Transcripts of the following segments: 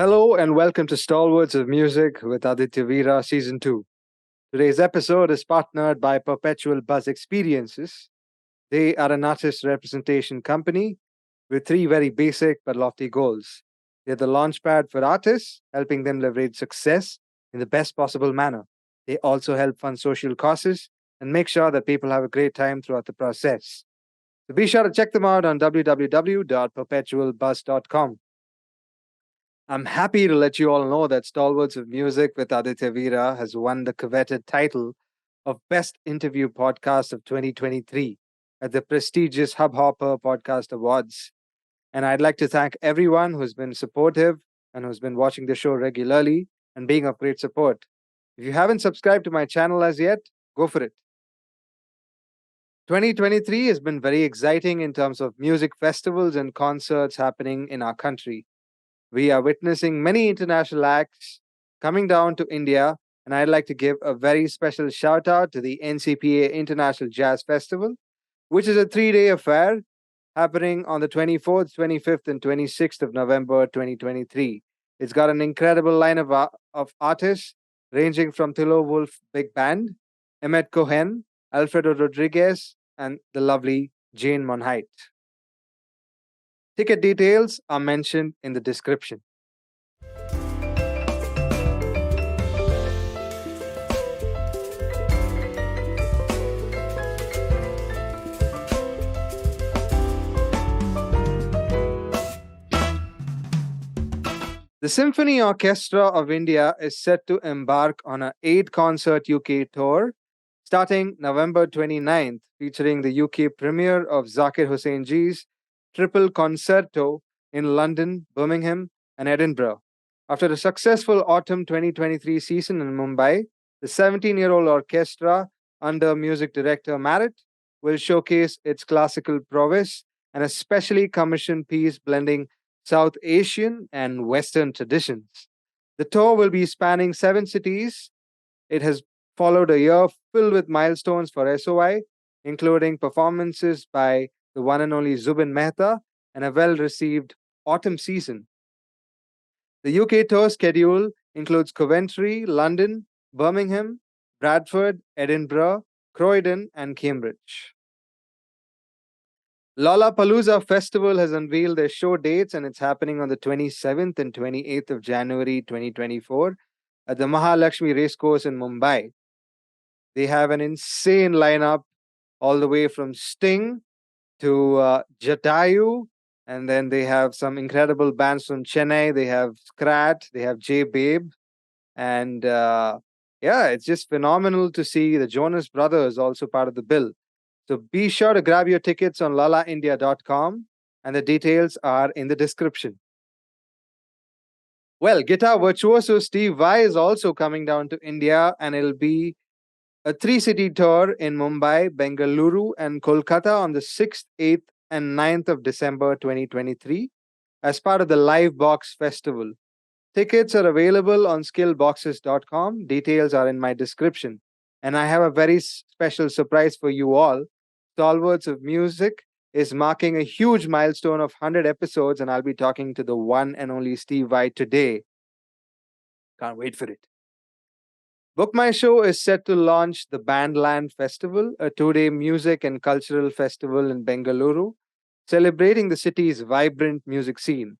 Hello and welcome to Stalwarts of Music with Aditya Veera Season 2. Today's episode is partnered by Perpetual Buzz Experiences. They are an artist representation company with three very basic but lofty goals. They're the launchpad for artists, helping them leverage success in the best possible manner. They also help fund social causes and make sure that people have a great time throughout the process. So be sure to check them out on www.perpetualbuzz.com. I'm happy to let you all know that Stalwarts of Music with Aditya Veera has won the coveted title of Best Interview Podcast of 2023 at the prestigious Hubhopper Podcast Awards. And I'd like to thank everyone who's been supportive and who's been watching the show regularly and being of great support. If you haven't subscribed to my channel as yet, go for it. 2023 has been very exciting in terms of music festivals and concerts happening in our country. We are witnessing many international acts coming down to India, and I'd like to give a very special shout out to the NCPA International Jazz Festival, which is a 3 day affair happening on the 24th, 25th, and 26th of November 2023. It's got an incredible line of artists ranging from Thilo Wolf Big Band, Emmett Cohen, Alfredo Rodriguez, and the lovely Jane Monheit. Ticket details are mentioned in the description. The Symphony Orchestra of India is set to embark on an 8 concert UK tour starting November 29th, featuring the UK premiere of Zakir Hussain Ji's Triple Concerto in London, Birmingham, and Edinburgh. After a successful autumn 2023 season in Mumbai, the 17-year-old orchestra under music director Marit will showcase its classical prowess and a specially commissioned piece blending South Asian and Western traditions. The tour will be spanning 7 cities. It has followed a year filled with milestones for SOI, including performances by the one and only Zubin Mehta and a well received autumn season. The UK tour schedule includes Coventry, London, Birmingham, Bradford, Edinburgh, Croydon, and Cambridge. Lollapalooza Festival has unveiled their show dates, and it's happening on the 27th and 28th of January 2024 at the Mahalakshmi Racecourse in Mumbai. They have an insane lineup all the way from Sting to Jatayu, and then they have some incredible bands from Chennai. They have Scrat, they have J Babe, and yeah, it's just phenomenal to see the Jonas Brothers also part of the bill. So be sure to grab your tickets on lalaindia.com, and the details are in the description. Well, guitar virtuoso Steve Vai is also coming down to India, and it'll be a 3 city tour in Mumbai, Bengaluru, and Kolkata on the 6th, 8th, and 9th of December 2023 as part of the Live Box Festival. Tickets are available on skillboxes.com. Details are in my description. And I have a very special surprise for you all. Stalwarts of Music is marking a huge milestone of 100 episodes, and I'll be talking to the one and only Steve Vai today. Can't wait for it. Book My Show is set to launch the Bandland Festival, a 2 day music and cultural festival in Bengaluru, celebrating the city's vibrant music scene.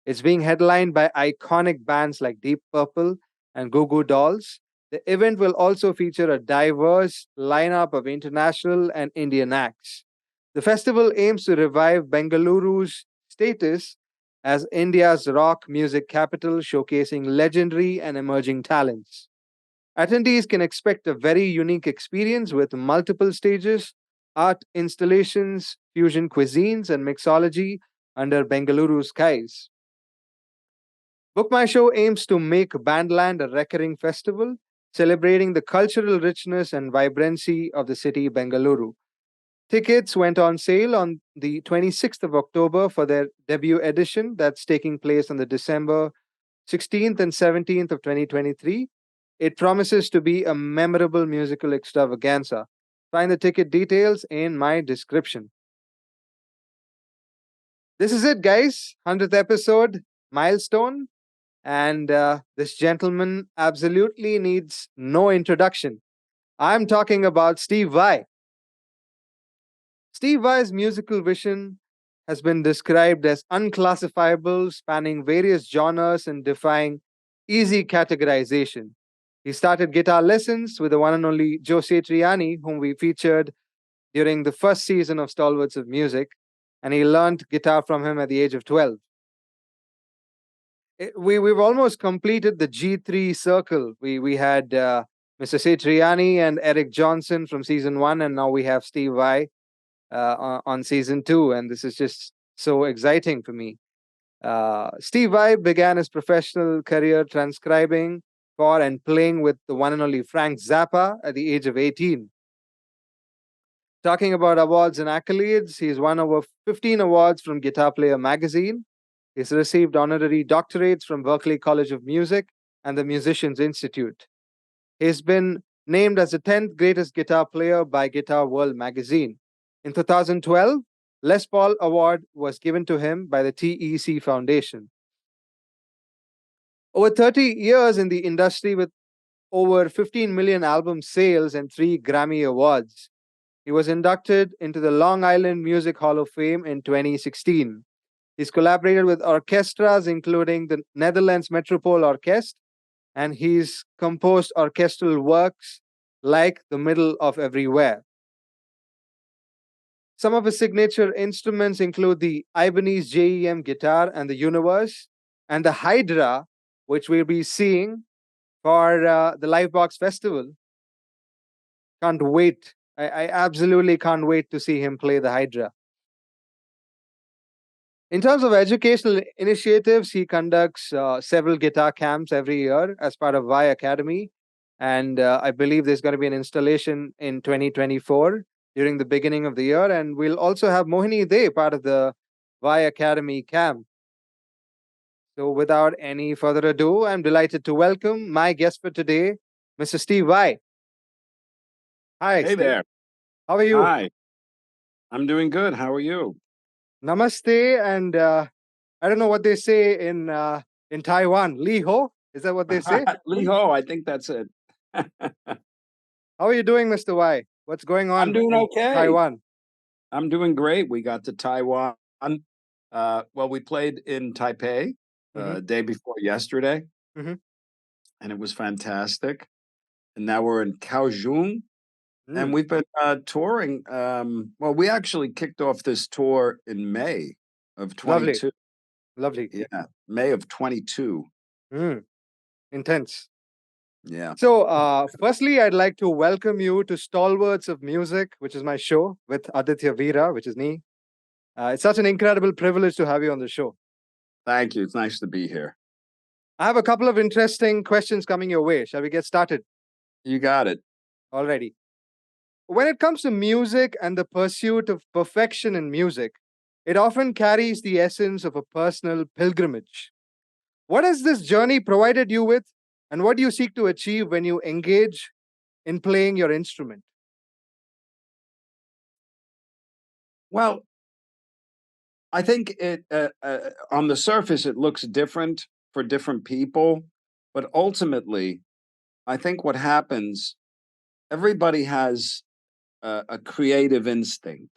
It's being headlined by iconic bands like Deep Purple and Goo Goo Dolls. The event will also feature a diverse lineup of international and Indian acts. The festival aims to revive Bengaluru's status as India's rock music capital, showcasing legendary and emerging talents. Attendees can expect a very unique experience with multiple stages, art installations, fusion cuisines, and mixology under Bengaluru skies. Book My Show aims to make Bandland a recurring festival, celebrating the cultural richness and vibrancy of the city Bengaluru. Tickets went on sale on the 26th of October for their debut edition that's taking place on the December 16th and 17th of 2023. It promises to be a memorable musical extravaganza. Find the ticket details in my description. This is it, guys. 100th episode, milestone. And this gentleman absolutely needs no introduction. I'm talking about Steve Vai. Steve Vai's musical vision has been described as unclassifiable, spanning various genres and defying easy categorization. He started guitar lessons with the one and only Joe Satriani, whom we featured during the first season of Stalwarts of Music, and he learned guitar from him at the age of 12. We've almost completed the G3 circle. We had Mr. Satriani and Eric Johnson from season one, and now we have Steve Vai on season two, and this is just so exciting for me. Steve Vai began his professional career transcribing for and playing with the one and only Frank Zappa at the age of 18. Talking about awards and accolades, he's won over 15 awards from Guitar Player magazine. He's received honorary doctorates from Berklee College of Music and the Musicians Institute. He's been named as the 10th greatest guitar player by Guitar World magazine. In 2012, Les Paul Award was given to him by the TEC Foundation. Over 30 years in the industry with over 15 million album sales and 3 Grammy Awards, he was inducted into the Long Island Music Hall of Fame in 2016. He's collaborated with orchestras including the Netherlands Metropole Orkest, and he's composed orchestral works like The Middle of Everywhere. Some of his signature instruments include the Ibanez JEM guitar and the Universe, and the Hydra, which we'll be seeing for the Livebox Festival. Can't wait. I absolutely can't wait to see him play the Hydra. In terms of educational initiatives, he conducts several guitar camps every year as part of Vai Academy. And I believe there's going to be an installation in 2024 during the beginning of the year. And we'll also have Mohini Dey, part of the Vai Academy camp. So without any further ado, I'm delighted to welcome my guest for today, Mr. Steve Vai. Hi, Hey Steve. there. How are you? Hi. I'm doing good. How are you? Namaste, and I don't know what they say in Taiwan. Li ho, is that what they say? Lee Ho, I think that's it. How are you doing, Mr. Y? What's going I'm on doing in okay. Taiwan? I'm doing great. We got to Taiwan. Well, we played in Taipei Mm-hmm. day before yesterday, Mm-hmm. and it was fantastic. And now we're in Kaohsiung, and Mm, we've been touring. Well, we actually kicked off this tour in May of lovely, 22. lovely. Yeah, May of 22. Mm, intense. Yeah. So, firstly, I'd like to welcome you to Stalwarts of Music, which is my show with Aditya Veera, which is me. It's such an incredible privilege to have you on the show. Thank you. It's nice to be here. I have a couple of interesting questions coming your way. Shall we get started? You got it. Already. When it comes to music and the pursuit of perfection in music, it often carries the essence of a personal pilgrimage. What has this journey provided you with, and what do you seek to achieve when you engage in playing your instrument? Well, I think it on the surface it looks different for different people, but ultimately, I think what happens, everybody has a creative instinct.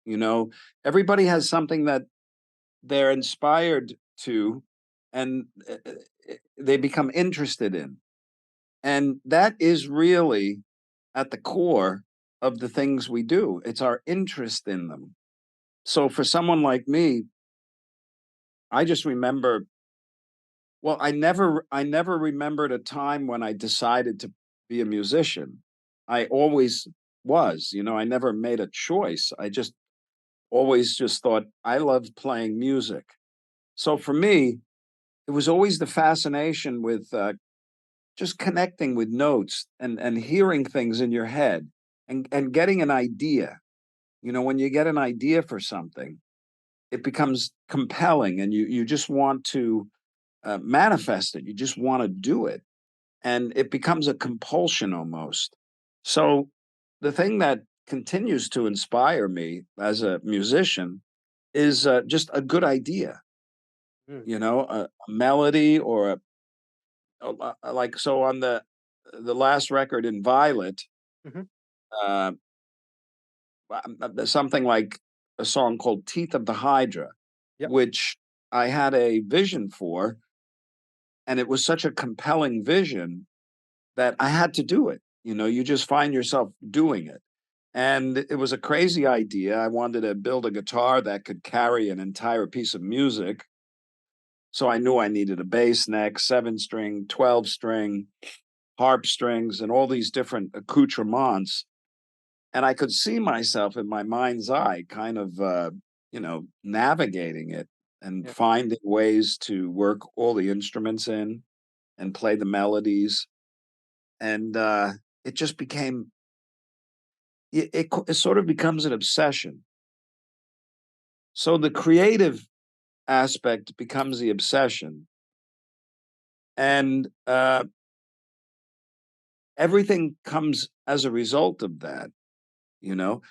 You know, everybody has something that they're inspired to, and they become interested in, and that is really at the core of the things we do. It's our interest in them. So for someone like me, I just remember, well, I never remembered a time when I decided to be a musician. I always was, I never made a choice. I just always just thought I loved playing music. So for me, it was always the fascination with just connecting with notes and hearing things in your head and getting an idea. When you get an idea for something, it becomes compelling and you just want to manifest it. You just want to do it. And it becomes a compulsion almost. So the thing that continues to inspire me as a musician is just a good idea, Mm, a melody or like so on the last record in Violet, Hmm. uh, there's something like a song called Teeth of the Hydra, Yep. which I had a vision for, and it was such a compelling vision that I had to do it. You know, you just find yourself doing it. And it was a crazy idea. I wanted to build a guitar that could carry an entire piece of music. So I knew I needed a bass neck, 7 string, 12 string, harp strings, and all these different accoutrements. And I could see myself in my mind's eye kind of, navigating it and Yeah. finding ways to work all the instruments in and play the melodies. And it just became, it sort of becomes an obsession. So the creative aspect becomes the obsession. And everything comes as a result of that. You know,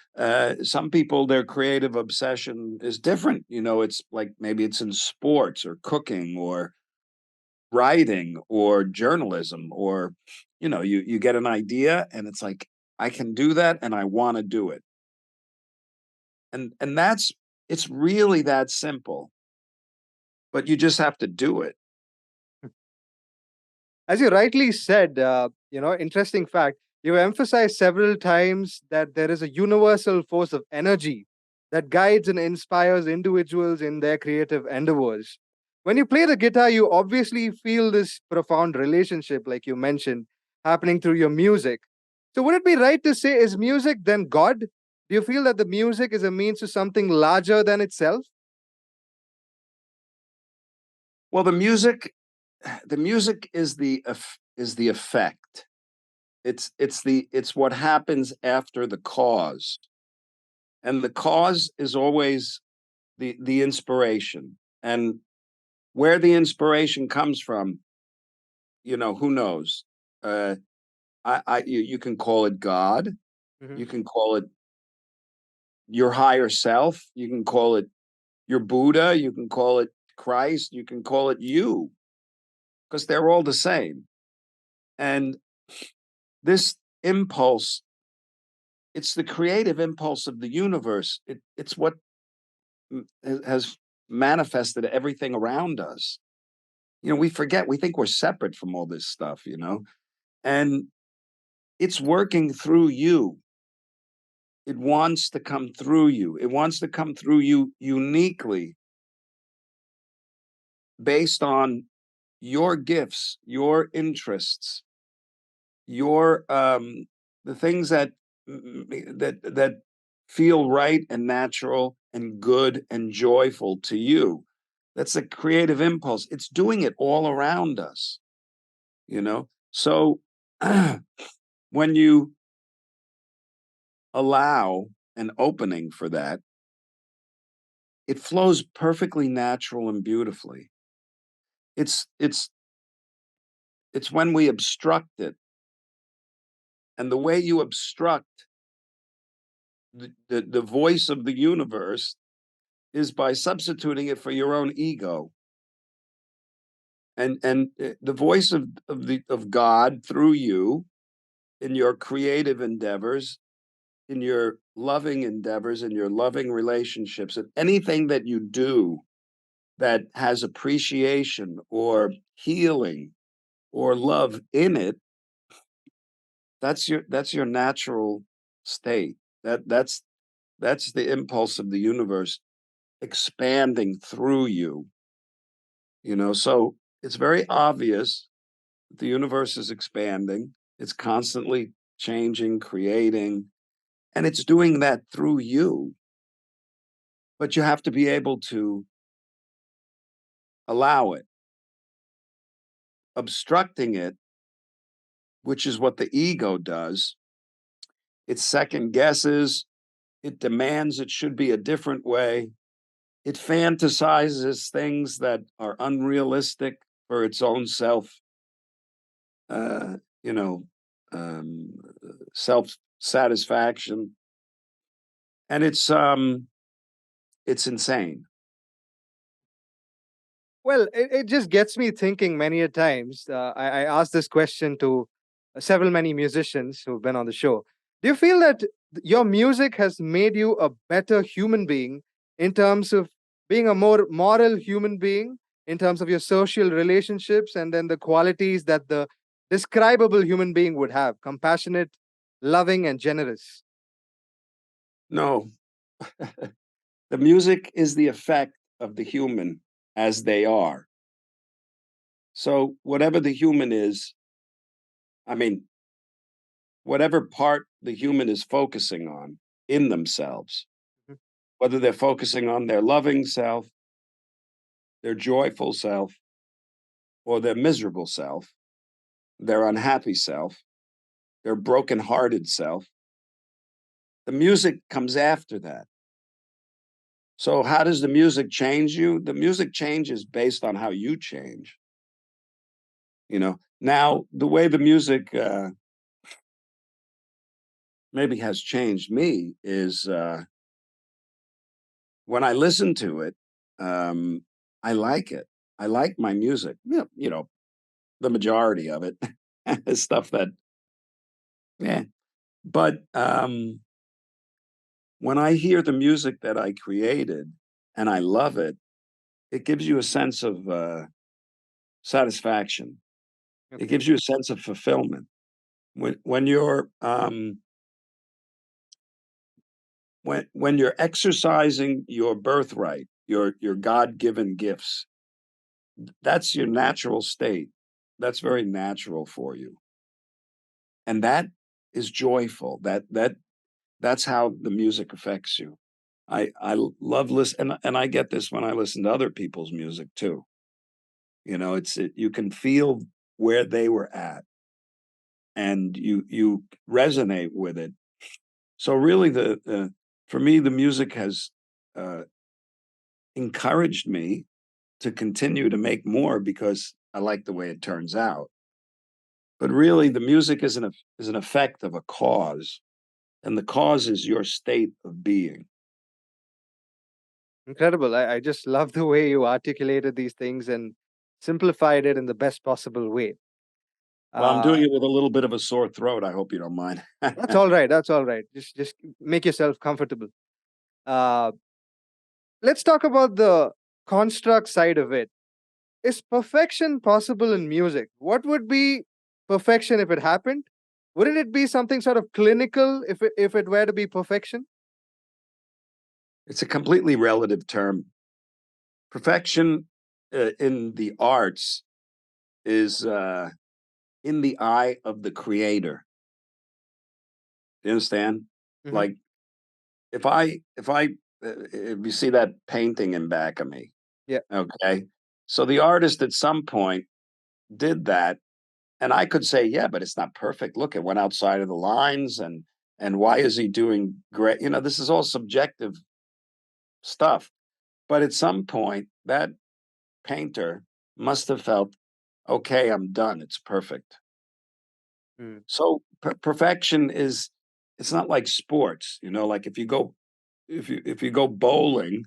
some people, their creative obsession is different. You know, it's like maybe it's in sports or cooking or writing or journalism, or you get an idea and it's like, I can do that and I want to do it. And that's, it's really that simple, but you just have to do it. As you rightly said, interesting fact, you emphasized several times that there is a universal force of energy that guides and inspires individuals in their creative endeavors. When you play the guitar, you obviously feel this profound relationship, like you mentioned, happening through your music. So, would it be right to say, is music then God? Do you feel that the music is a means to something larger than itself? Well, the music is the effect. It's what happens after the cause, and the cause is always the inspiration. And where the inspiration comes from, who knows. uh you can call it God, Hmm. you can call it your higher self, you can call it your Buddha, you can call it Christ, you can call it you, because they're all the same. And this impulse, it's the creative impulse of the universe. It's what has manifested everything around us. We forget, we think we're separate from all this stuff, and it's working through you. It wants to come through you. It wants to come through you uniquely based on your gifts, your interests, your the things that feel right and natural and good and joyful to you. That's a creative impulse. It's doing it all around us, So when you allow an opening for that, it flows perfectly natural and beautifully. It's it's it's when we obstruct it, and the way you obstruct the voice of the universe is by substituting it for your own ego. And the voice of God through you in your creative endeavors, in your loving endeavors, in your loving relationships, and anything that you do that has appreciation or healing or love in it, that's your natural state. That's the impulse of the universe expanding through you. So it's very obvious that the universe is expanding. It's constantly changing, creating, and it's doing that through you. But you have to be able to allow it. Obstructing it, which is what the ego does, it second guesses, it demands it should be a different way. It fantasizes things that are unrealistic for its own uh, you know, um, self satisfaction, and it's insane. Well, it just gets me thinking many a times. I asked this question to several many musicians who've been on the show. Do you feel that your music has made you a better human being in terms of being a more moral human being, in terms of your social relationships, and then the qualities that the describable human being would have: compassionate, loving, and generous? No, the music is the effect of the human as they are. So whatever the human is, I mean, whatever part the human is focusing on in themselves, Mhm. whether they're focusing on their loving self, their joyful self, or their miserable self, their unhappy self, their broken-hearted self, the music comes after that. So how does the music change you? The music changes based on how you change. Now the way the music maybe has changed me is when I listen to it, um, I like it. I like my music. Yeah, the majority of it is stuff that, yeah. But when I hear the music that I created and I love it, it gives you a sense of satisfaction. It Okay. gives you a sense of fulfillment. When you're exercising your birthright, your God-given gifts, that's your natural state. That's very natural for you. And that is joyful. That's how the music affects you. I love listen and I get this when I listen to other people's music too. You can feel where they were at and you resonate with it. So really for me the music has uh, encouraged me to continue to make more because I like the way it turns out. But really the music is an effect of a cause, and the cause is your state of being. Incredible. I just love the way you articulated these things and simplified it in the best possible way. Well, I'm Uh, doing it with a little bit of a sore throat. I hope you don't mind. that's all right. That's all right. Just make yourself comfortable. Uh, let's talk about the construct side of it. Is perfection possible in music? What would be perfection if it happened? Wouldn't it be something sort of clinical if it were to be perfection? It's a completely relative term. Perfection in the arts is in the eye of the creator. You understand? Hmm. Like if you see that painting in back of me, Yeah. okay. So the artist at some point did that, and I could say, yeah, but it's not perfect. Look, it went outside of the lines, and why is he doing great? This is all subjective stuff. But at some point, that painter must have felt, okay, I'm done. It's perfect. Mm. So perfection is it's not like sports, like if you go bowling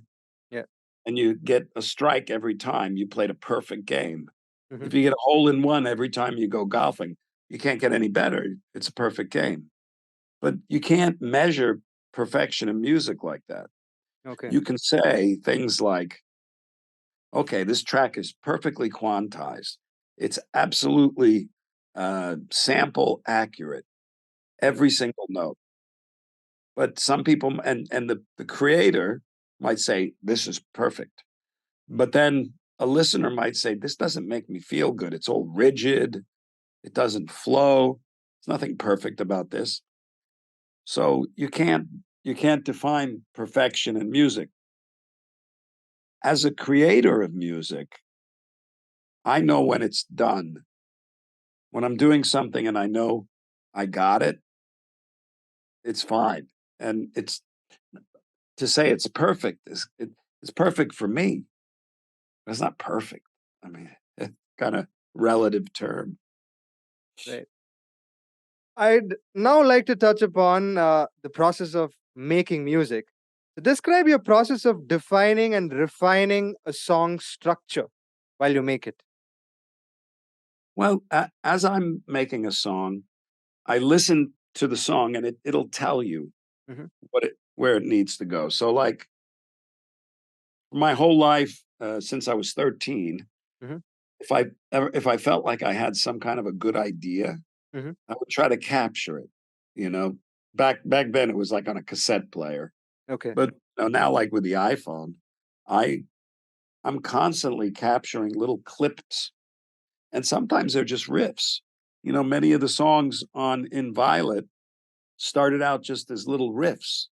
Yeah. and you get a strike every time, you played a perfect game. Hmm. If you get a hole in one every time you go golfing, you can't get any better. It's a perfect game. But you can't measure perfection in music like that. Okay. You can say things like, okay, this track is perfectly quantized. It's absolutely sample accurate, Mm. every single note. But some people and the creator might say, this is perfect. But then a listener might say, this doesn't make me feel good. It's all rigid. It doesn't flow. There's nothing perfect about this. So you can't define perfection in music. As a creator of music, I know when it's done. When I'm doing something and I know I got it, it's fine. And it's to say it's perfect it's perfect for me. But it's not perfect. I mean, it's kind of relative term. Right. I'd now like to touch upon the process of making music. Describe your process of defining and refining a song structure. while you make it? Well, as I'm making a song, I listen to the song and it'll tell you Hmm. where it needs to go. So, like my whole life since I was 13, Hmm. if I felt like I had some kind of a good idea, Hmm. I would try to capture it. You know, back then it was like on a cassette player, Okay. but now like with the iPhone, I I'm constantly capturing little clips, and sometimes they're just riffs. Many of the songs on In Violet started out just as little riffs,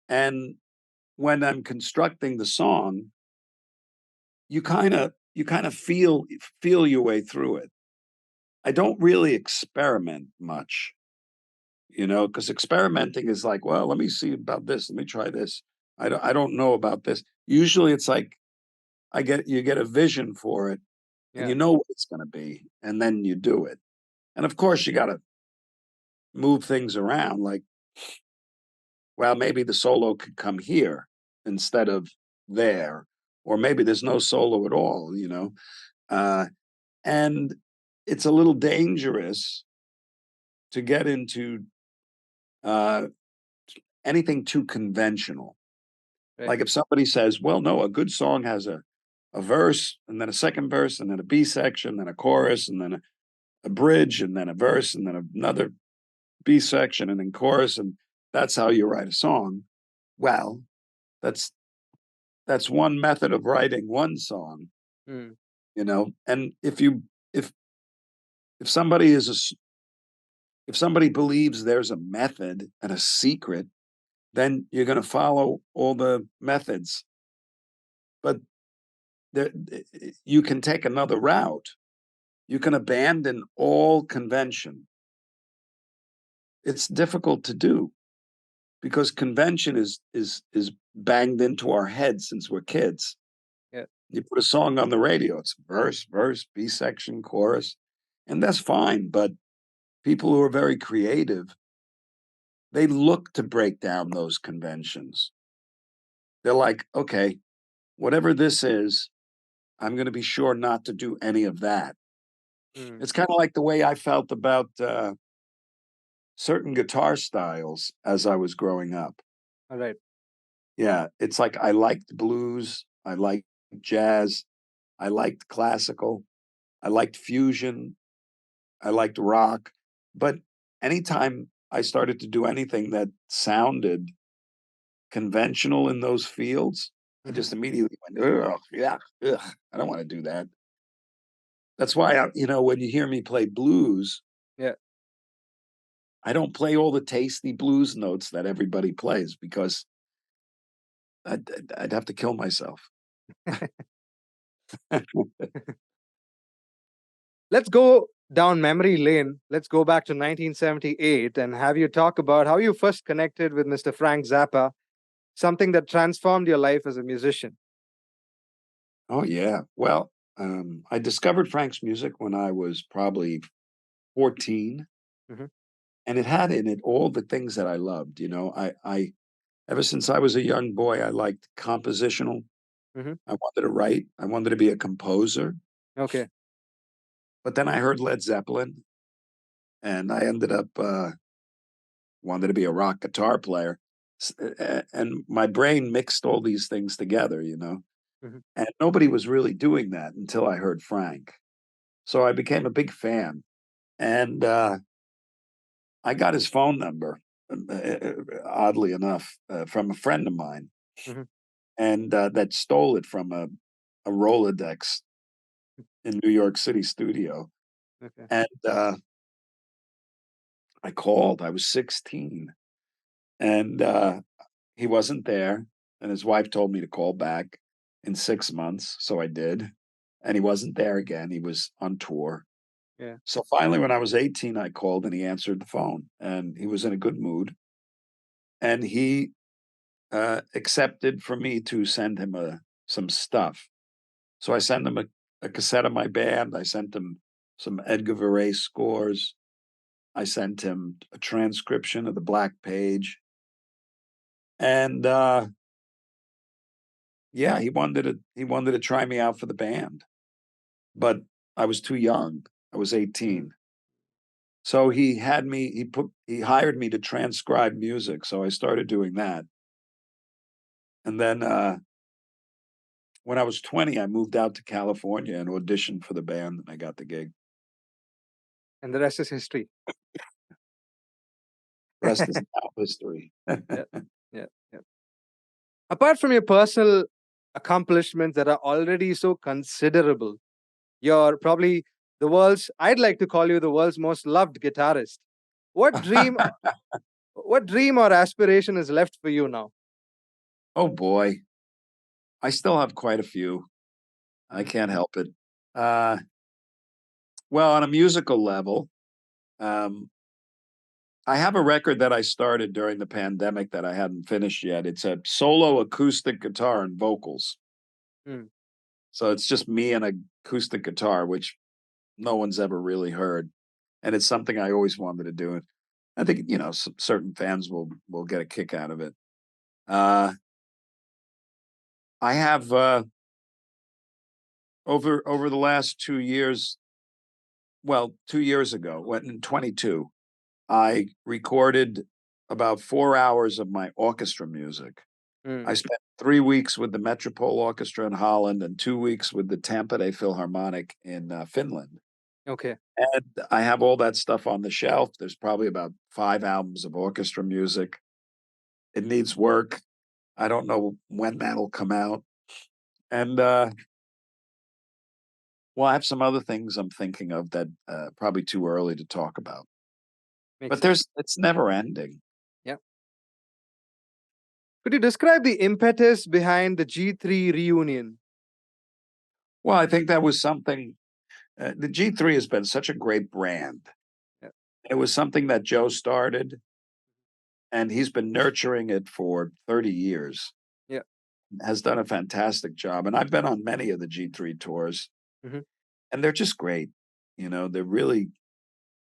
and when I'm constructing the song, you kind of feel your way through it. I don't really experiment much, because experimenting is like, well, let me see about this, let me try this. I don't know about this. Usually, it's like you get a vision for it, and Yeah. you know what it's going to be, and then you do it. And of course, you got to move things around. Like, well, maybe the solo could come here instead of there, or maybe there's no solo at all. Uh, and it's a little dangerous to get into uh, anything too conventional. Right. Like if somebody says, "Well, no, a good song has a verse and then a second verse and then a B section, then a chorus and then a bridge and then a verse and then another B section and then chorus, and that's how you write a song." Well, that's that's one method of writing one song, Mm. And if if somebody if somebody believes there's a method and a secret, then you're going to follow all the methods. But there, you can take another route. You can abandon all convention. It's difficult to do because convention is banged into our heads since we're kids. Yeah. You put a song on the radio, it's verse, B section, chorus, and that's fine. But people who are very creative, they look to break down those conventions. They're like, okay, whatever this is, I'm going to be sure not to do any of that. Mm. It's kind of like the way I felt about certain guitar styles as I was growing up. All right. Yeah, it's like I liked blues, I liked jazz, I liked classical, I liked fusion, I liked rock. But anytime I started to do anything that sounded conventional in those fields, I Hmm. just immediately went, ugh, yeah, ugh, I don't want to do that. That's why, when you hear me play blues, Yeah. I don't play all the tasty blues notes that everybody plays because I'd have to kill myself. Let's go down memory lane. Let's go back to 1978 and have you talk about how you first connected with Mr. Frank Zappa, something that transformed your life as a musician. Oh, yeah. Well, I discovered Frank's music when I was probably 14, Hmm. and it had in it all the things that I loved. I ever since I was a young boy, I liked compositional. Hmm. I wanted to write. I wanted to be a composer. Okay. But then I heard Led Zeppelin, and I ended up wanted to be a rock guitar player. And my brain mixed all these things together. Hmm. And nobody was really doing that until I heard Frank. So I became a big fan. And I got his phone number, oddly enough, from a friend of mine, Hmm. and that stole it from a Rolodex in New York City studio. Okay. And I called. I was 16, and he wasn't there. And his wife told me to call back in 6 months, so I did. And he wasn't there again. He was on tour. Yeah. So finally, when I was 18, I called and he answered the phone, and he was in a good mood. And he accepted for me to send him some stuff. So I sent him a cassette of my band. I sent him some Edgar Varese scores. I sent him a transcription of the Black Page. And Yeah, he wanted to try me out for the band, but I was too young. I was Mm. 18. So he hired me to transcribe music. So I started doing that. And then when I was 20, I moved out to California and auditioned for the band, and I got the gig. And the rest is history. Rest is now history. Yeah, yeah, yeah. Apart from your personal accomplishments that are already so considerable, you're probably I'd like to call you the world's most loved guitarist. What dream, what dream or aspiration is left for you now? Oh boy, I still have quite a few. I Mhm. can't help it. Uh, well, on a musical level, um, I have a record that I started during the pandemic that I hadn't finished yet. It's a solo acoustic guitar and vocals. Mm. So it's just me and a acoustic guitar, which no one's ever really heard, and it's something I always wanted to do. And I think certain fans will get a kick out of it. Uh, I have over the last 2 years. Well, 2 years ago, when in 22, I recorded about 4 hours of my orchestra music. I Mm. spent 3 weeks with the Metropole Orchestra in Holland and 2 weeks with the Tampere Philharmonic in Finland. Okay. And I have all that stuff on the shelf. There's probably about 5 albums of orchestra music. It needs work. I don't know when that'll come out. And well, I have some other things I'm thinking of that probably too early to talk about. Makes But sense. it's never ending. Yeah. Could you describe the impetus behind the G3 reunion? Well, I think that was something. The G3 has been such a great brand. Yeah. It was something that Joe started, and he's been nurturing it for 30 years. Yeah. Has done a fantastic job, and I've been on many of the G3 tours, Hmm. and they're just great. They're really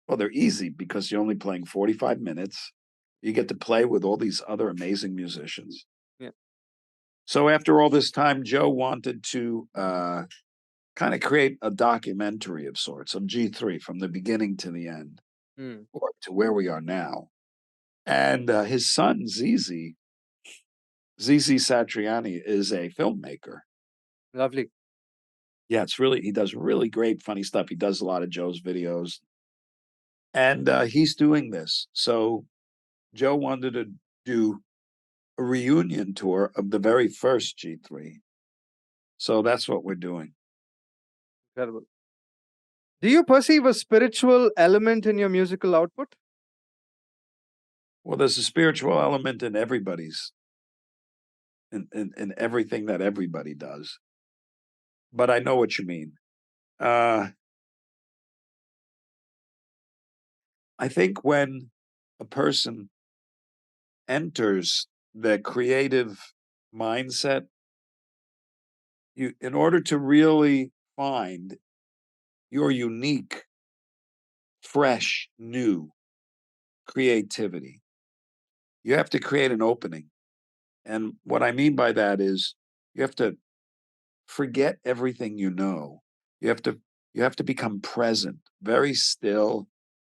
well. They're easy because you're only playing 45 minutes. You get to play with all these other amazing musicians. Yeah. So after all this time, Joe wanted to kind of create a documentary of sorts of G3 from the beginning to the end, Mm. or to where we are now. And his son Zizi Satriani, is a filmmaker. Lovely. Yeah, he does really great funny stuff. He does a lot of Joe's videos, and he's doing this. So Joe wanted to do a reunion tour of the very first G3. So that's what we're doing. Incredible. Do you perceive a spiritual element in your musical output? Well, there's a spiritual element in in everything that everybody does. But I know what you mean. Uh, I think when a person enters the creative mindset, in order to really find your unique, fresh, new creativity, you have to create an opening. And what I mean by that is you have to forget everything you know. You have to you have to become present, very still,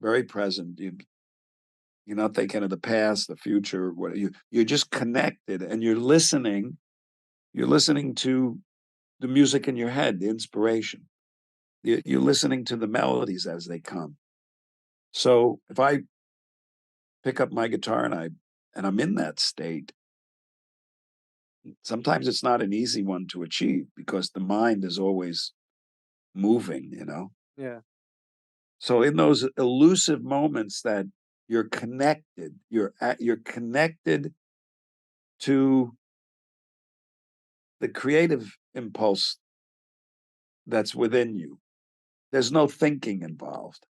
very present. You're not thinking of the past, the future. You're just connected, and you're listening. You're listening to the music in your head, the inspiration. You're listening to the melodies as they come. So if I pick up my guitar and I'm in that state, sometimes it's not an easy one to achieve because the mind is always moving. Yeah. So in those elusive moments that you're connected to the creative impulse that's within you. There's no thinking involved.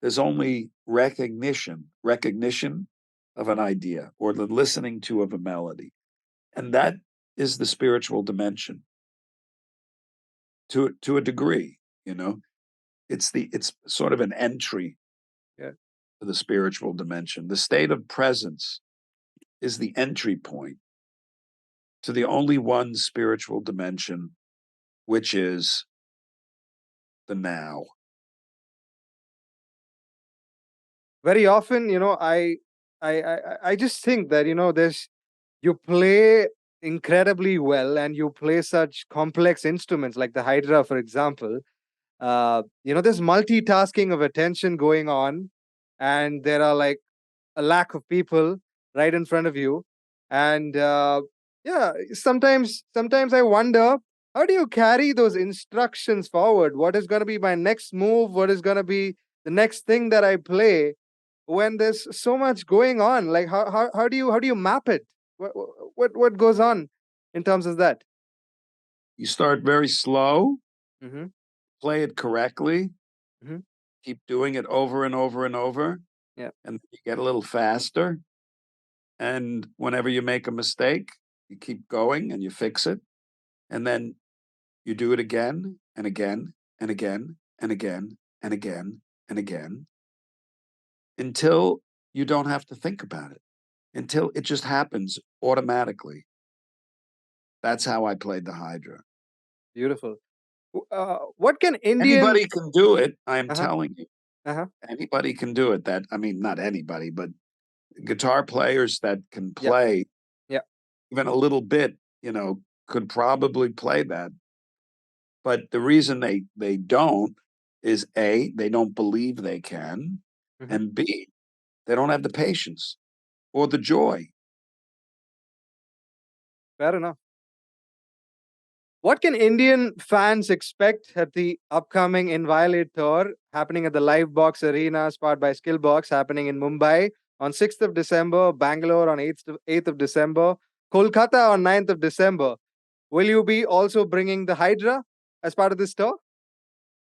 There's only recognition of an idea or the listening to of a melody. And that is the spiritual dimension to a degree. It's sort of an entry Yeah. to the spiritual dimension. The state of presence is the entry point. to the only one spiritual dimension, which is the now. Very often, I just think that there's you play incredibly well, and you play such complex instruments like the hydra, for example. There's multitasking of attention going on, and there are like a lack of people right in front of you. And yeah, sometimes I wonder, how do you carry those instructions forward? What is going to be my next move? What is going to be the next thing that I play when there's so much going on? Like, how do you map it? What goes on in terms of that? You start very slow, Mm-hmm. play it correctly, Mm-hmm. keep doing it over and over and over, Yeah. and you get a little faster. And whenever you make a mistake, you keep going and you fix it. And then you do it again and again and again and again and again and again until you don't have to think about it, until it just happens automatically. That's how I played the Hydra. Beautiful. What can Indian? Anybody can do it. I'm Uh huh. telling you, Uh huh. anybody can do it. That, I mean, not anybody, but guitar players that can Yeah. play Yeah. even a little bit, could probably play that. But the reason they don't is A, they don't believe they can, Hmm. and B, they don't have the patience or the joy. Fair enough. What can Indian fans expect at the upcoming Inviolate tour happening at the Live Box Arena, powered by Skillbox, happening in Mumbai on 6th of December, Bangalore on 8th of December, Kolkata on 9th of December? Will you be also bringing the Hydra as part of this tour?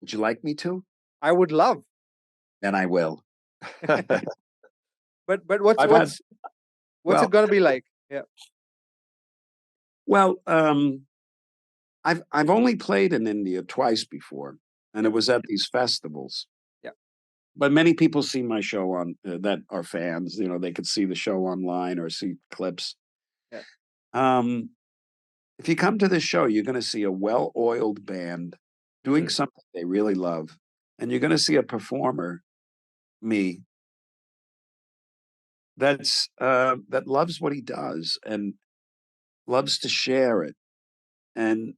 Would you like me to? I would love. Then I will. I've But what's had what's what's it well, gonna be like? Yeah. well, I've only played in India twice before, and Yeah. it was at these festivals. Yeah. But many people see my show on that are fans. They could see the show online or see clips. Yeah. Um, if you come to this show, you're going to see a well-oiled band doing Mm, something they really love, and you're going to see a performer, me, that loves what he does and loves to share it, and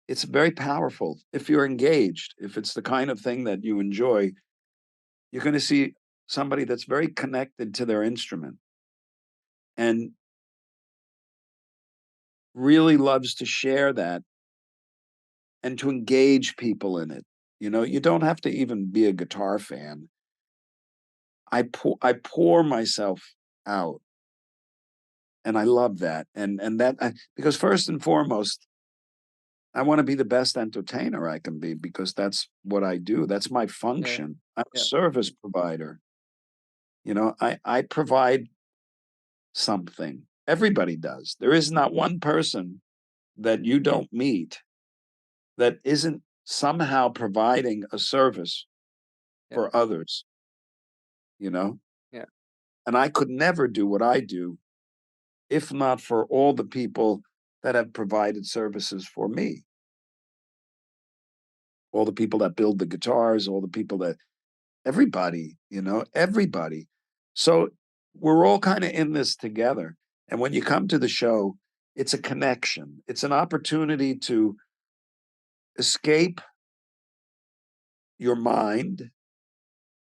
it's very powerful. If you're engaged, if it's the kind of thing that you enjoy, you're going to see somebody that's very connected to their instrument and really loves to share that and to engage people in it. You don't have to even be a guitar fan. I pour myself out, and I love that. And because first and foremost, I want to be the best entertainer I can be because that's what I do. That's my yeah. function. I'm a Yeah. service provider. I provide something. Everybody does. There is not one person that you don't meet that isn't somehow providing a service Yeah. for others, you know? Yeah. And I could never do what I do if not for all the people that have provided services for me. All the people that build the guitars, all the people that everybody, everybody. So we're all kind of in this together. And when you come to the show, it's a connection. It's an opportunity to escape your mind,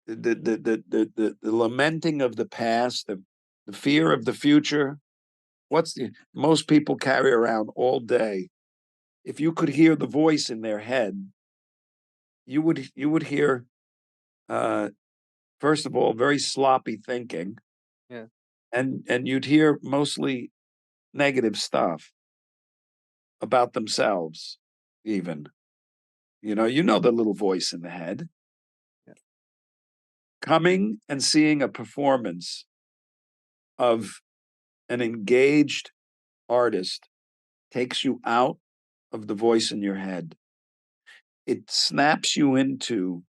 the lamenting of the past, the fear of the future. Most people carry around all day. If you could hear the voice in their head, you would hear uh, first of all very sloppy thinking, Yeah. and you'd hear mostly negative stuff about themselves, even. You know the little voice in the head. Yeah. Coming and seeing a performance of an engaged artist takes you out of the voice in your head. It snaps you into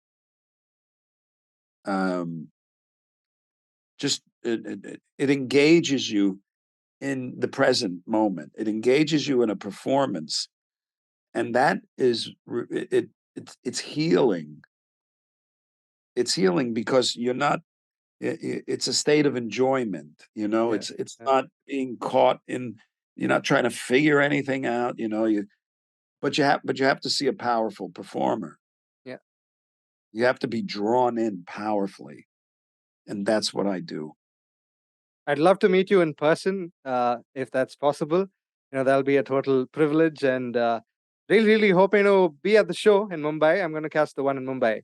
um, just it engages you in the present moment. It engages you in a performance, and that is it's healing. It's healing because you're not. It's a state of enjoyment. You know, Yeah. it's Yeah. not being caught in. You're not trying to figure anything out. You know, but you have to see a powerful performer. Yeah. You have to be drawn in powerfully, and that's what I do. I'd love to meet you in person, if that's possible. That'll be a total privilege, and really hoping to be at the show in Mumbai. I'm going to cast the one in Mumbai.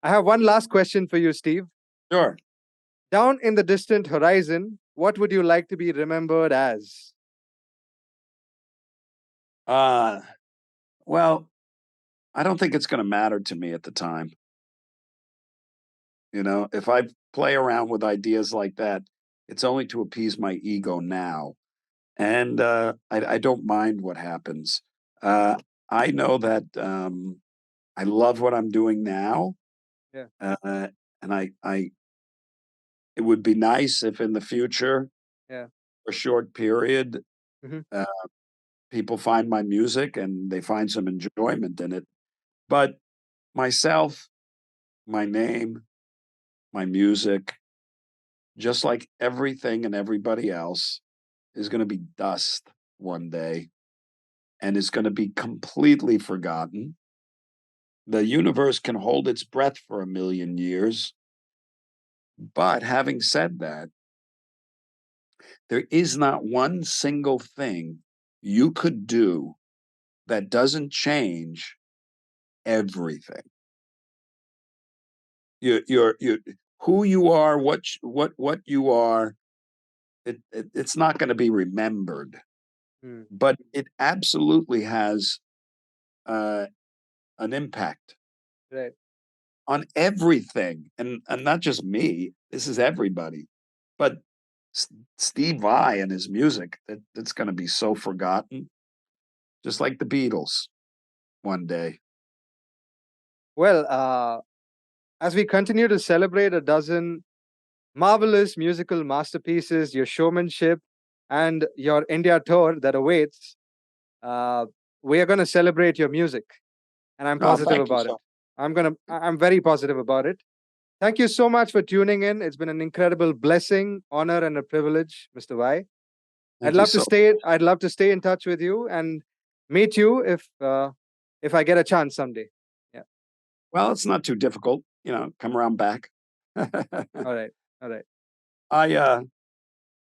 I have one last question for you, Steve. Sure. Down in the distant horizon, what would you like to be remembered as? Uh, well, I don't think it's going to matter to me at the time. You know, if I play around with ideas like that, it's only to appease my ego now. And I don't mind what happens. Uh, I know that I love what I'm doing now. Yeah. Uh, and it would be nice if in the future, Yeah. for a short period, Hmm. uh, people find my music and they find some enjoyment in it. But myself, my name, my music, just like everything and everybody else, is going to be dust one day and is going to be completely forgotten. The universe can hold its breath for 1 million years. But having said that, there is not one single thing you could do that doesn't change everything. You're who you are, what you are. It's not going to be remembered, Mm. but it absolutely has uh, an impact Right. on everything, and not just me. This is everybody, but Steve Vai and his music that's going to be so forgotten, just like the Beatles one day. Well, as we continue to celebrate a dozen marvelous musical masterpieces, your showmanship, and your India tour that awaits, uh, we are going to celebrate your music, and I'm Oh, positive thank you about it. so. I'm very positive about it. Thank you so much for tuning in. It's been an incredible blessing, honor, and a privilege, Mr. Y. Thank you so. I'd love to stay in touch with you and meet you if I get a chance someday. Yeah. Well, it's not too difficult. You know, come around back. All right. All right. I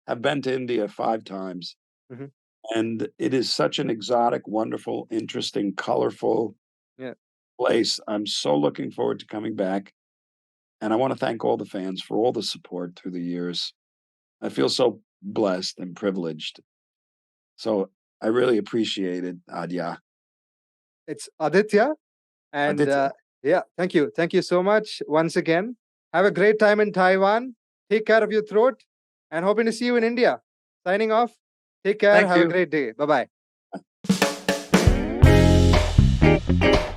have been to India 5 times, Hmm. and it is such an exotic, wonderful, interesting, colorful Yeah. place. I'm so looking forward to coming back, and I want to thank all the fans for all the support through the years. I feel so blessed and privileged. So I really appreciate it, Adya. It's Aditya. And Aditya, yeah, thank you. Thank you so much once again. Have a great time in Taiwan. Take care of your throat and hoping to see you in India. Signing off. Take care. thank Have a you. great day. Bye bye.